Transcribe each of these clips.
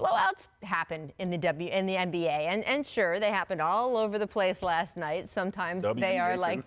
Blowouts happen in the NBA, and sure, they happened all over the place last night. Sometimes they are like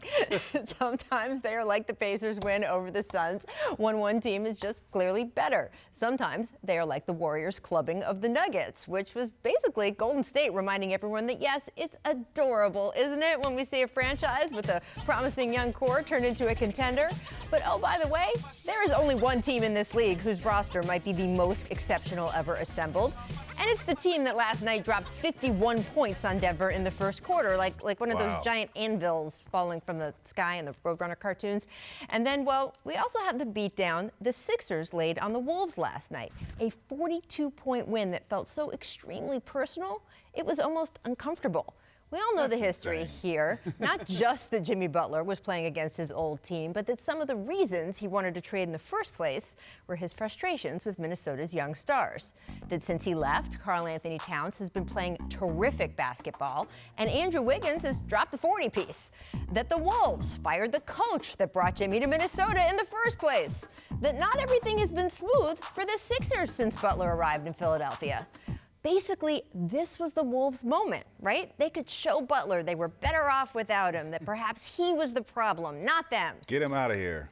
sometimes they are like the Pacers win over the Suns when one team is just clearly better. Sometimes they are like the Warriors clubbing of the Nuggets, which was basically Golden State reminding everyone that yes, it's adorable, isn't it, when we see a franchise with a promising young core turn into a contender? But oh, by the way, there is only one team in this league whose roster might be the most exceptional ever assembled. And it's the team that last night dropped 51 points on Denver in the first quarter, like one of those giant anvils falling from the sky in the Roadrunner cartoons. And then, well, we also have the beatdown the Sixers laid on the Wolves last night. A 42-point win that felt so extremely personal, it was almost uncomfortable. We all know the history here, not just that Jimmy Butler was playing against his old team, but that some of the reasons he wanted to trade in the first place were his frustrations with Minnesota's young stars. That since he left, Karl-Anthony Towns has been playing terrific basketball, and Andrew Wiggins has dropped the 40-piece. That the Wolves fired the coach that brought Jimmy to Minnesota in the first place. That not everything has been smooth for the Sixers since Butler arrived in Philadelphia. Basically, this was the Wolves' moment, right? They could show Butler they were better off without him, that perhaps he was the problem, not them. Get him out of here.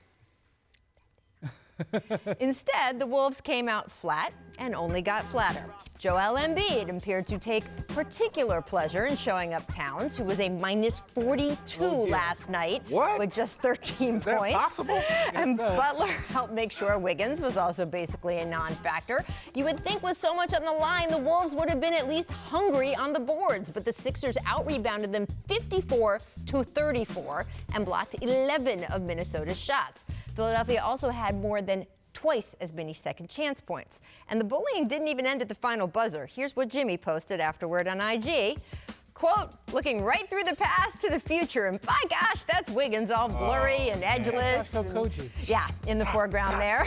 Instead, the Wolves came out flat and only got flatter. Joel Embiid appeared to take particular pleasure in showing up Towns, who was a minus 42 last night with just 13 Is that points. Possible? And Butler helped make sure Wiggins was also basically a non-factor. You would think with so much on the line, the Wolves would have been at least hungry on the boards, but the Sixers out-rebounded them 54-34 and blocked 11 of Minnesota's shots. Philadelphia also had more than twice as many second chance points. And the bullying didn't even end at the final buzzer. Here's what Jimmy posted afterward on IG. Quote, looking right through the past to the future, and by gosh, that's Wiggins all blurry and edgeless. Yeah, in the foreground there.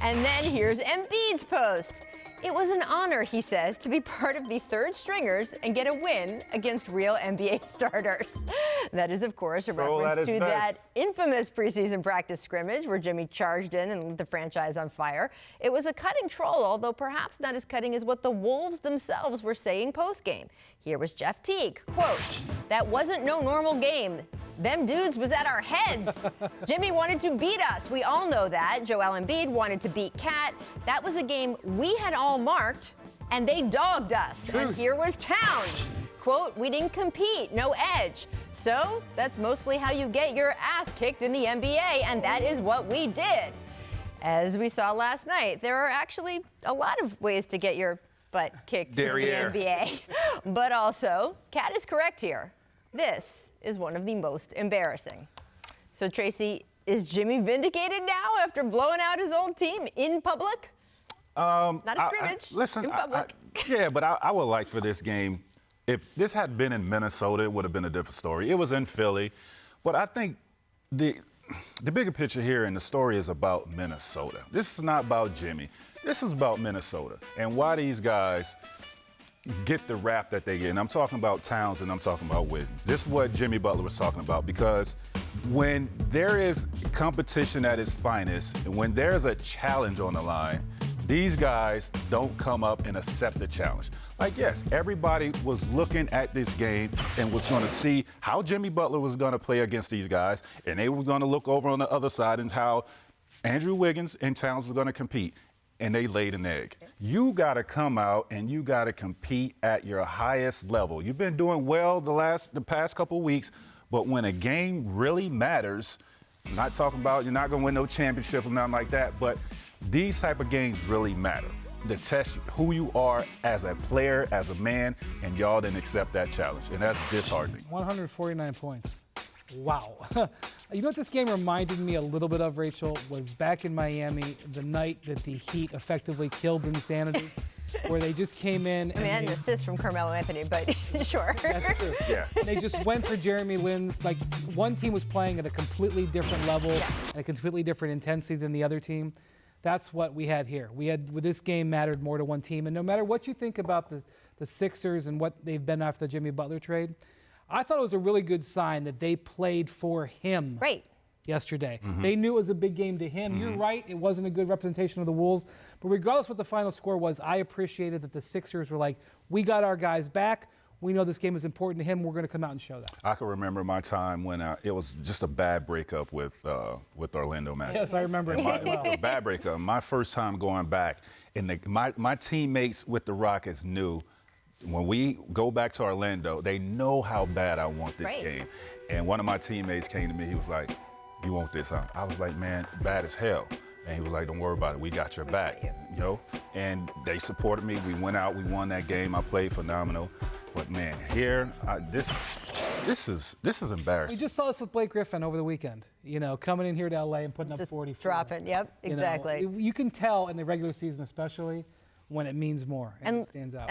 And then here's Embiid's post. It was an honor, he says, to be part of the third stringers and get a win against real NBA starters. That is, of course, a reference to that infamous preseason practice scrimmage where Jimmy charged in and lit the franchise on fire. It was a cutting troll, although perhaps not as cutting as what the Wolves themselves were saying post-game. Here was Jeff Teague, quote, that wasn't no normal game. Them dudes was at our heads. Jimmy wanted to beat us. We all know that. Joel Embiid wanted to beat Cat. That was a game we had all marked, and they dogged us. And here was Towns. Quote, we didn't compete, no edge. So that's mostly how you get your ass kicked in the NBA, and that is what we did. As we saw last night, there are actually a lot of ways to get your butt kicked in the NBA. But also, Cat is correct here. This is one of the most embarrassing. So, Tracy, is Jimmy vindicated now after blowing out his old team in public? Not a scrimmage, in public. But I would like for this game, if this had been in Minnesota, it would have been a different story. It was in Philly. But I think the bigger picture here and the story is about Minnesota. This is not about Jimmy. This is about Minnesota and why these guys get the rap that they get. And I'm talking about Towns and I'm talking about Wiggins. This is what Jimmy Butler was talking about, because when there is competition at its finest and when there's a challenge on the line, these guys don't come up and accept the challenge. Like, yes, everybody was looking at this game and was going to see how Jimmy Butler was going to play against these guys, and they were going to look over on the other side and how Andrew Wiggins and Towns were going to compete. And they laid an egg. You got to come out and you got to compete at your highest level. You've been doing well the past couple of weeks, but when a game really matters, I'm not talking about you're not going to win no championship or nothing like that, but these type of games really matter. To test who you are as a player, as a man, and y'all didn't accept that challenge, and that's disheartening. 149 points. Wow. You know what this game reminded me a little bit of, Rachel, was back in Miami, the night that the Heat effectively killed Insanity, where they just came in. I mean, an assist from Carmelo Anthony, but sure. That's true. Yeah. They just went for Jeremy Lin's. Like, one team was playing at a completely different level and a completely different intensity than the other team. That's what we had here. This game mattered more to one team. And no matter what you think about the Sixers and what they've been after the Jimmy Butler trade, I thought it was a really good sign that they played for him. Right. yesterday. They knew it was a big game to him. You're right, it wasn't a good representation of the Wolves. But regardless what the final score was, I appreciated that the Sixers were like, we got our guys back. We know this game is important to him. We're going to come out and show that. I can remember my time when it was just a bad breakup with Orlando Magic. Yes, I remember it well. A bad breakup. My first time going back, and my teammates with the Rockets knew when we go back to Orlando, they know how bad I want this game. And one of my teammates came to me. He was like, "You want this, huh?" I was like, "Man, bad as hell." And he was like, "Don't worry about it. We got your back." You know. And they supported me. We went out. We won that game. I played phenomenal. But man, here, this is embarrassing. We just saw this with Blake Griffin over the weekend. You know, coming in here to LA and putting up 44. Dropping. Yep, exactly. You can tell in the regular season, especially when it means more and it stands out.